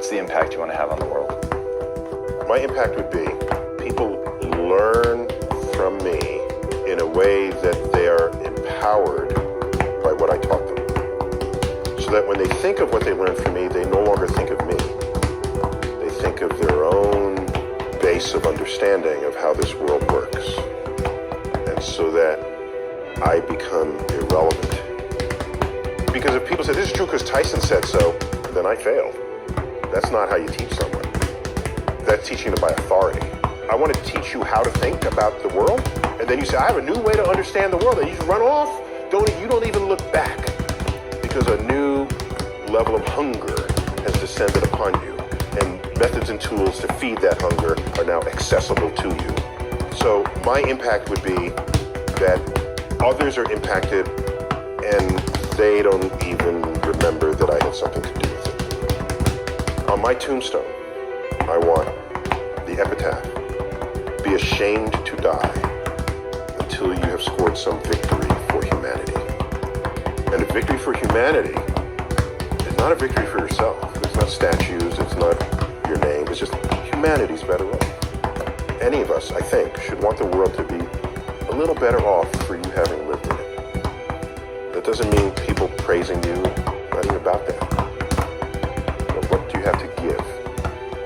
What's the impact you want to have on the world? My impact would be people learn from me in a way that they are empowered by what I taught them. So that when they think of what they learned from me, they no longer think of me. They think of their own base of understanding of how this world works. And so that I become irrelevant. Because if people say, this is true because Tyson said so, then I failed. That's not how you teach someone. That's teaching them by authority. I want to teach you how to think about the world, and then you say, I have a new way to understand the world, and you just run off. You don't even look back, because a new level of hunger has descended upon you, and methods and tools to feed that hunger are now accessible to you. So my impact would be that others are impacted, and they don't even remember that I had something to do with it. On my tombstone, I want the epitaph, be ashamed to die until you have scored some victory for humanity. And a victory for humanity is not a victory for yourself. It's not statues, it's not your name, it's just humanity's better off. Any of us, I think, should want the world to be a little better off for you having lived in it. That doesn't mean people praising you, not even about that. But what do you have to give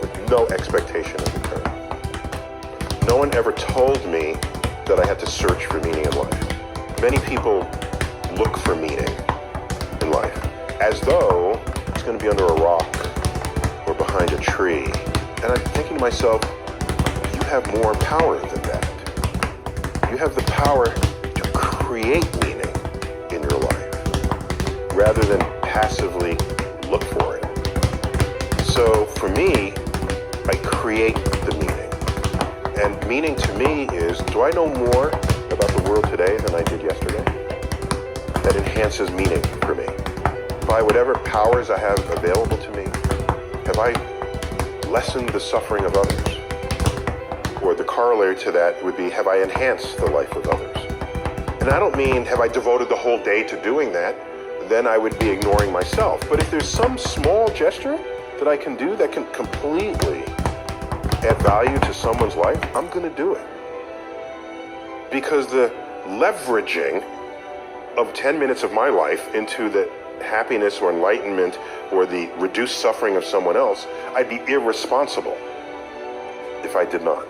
with no expectation of return? No one ever told me that I had to search for meaning in life. Many people look for meaning in life as though it's going to be under a rock or behind a tree. And I'm thinking to myself, you have more power than that. You have the power to create meaning in your life rather than passively look for it. So for me, I create the meaning. And meaning to me is, do I know more about the world today than I did yesterday? That enhances meaning for me. By whatever powers I have available to me, have I lessened the suffering of others? Or the corollary to that would be, have I enhanced the life of others? And I don't mean, have I devoted the whole day to doing that? Then I would be ignoring myself. But if there's some small gesture that I can do that can completely add value to someone's life, I'm going to do it. Because the leveraging of 10 minutes of my life into the happiness or enlightenment or the reduced suffering of someone else, I'd be irresponsible if I did not.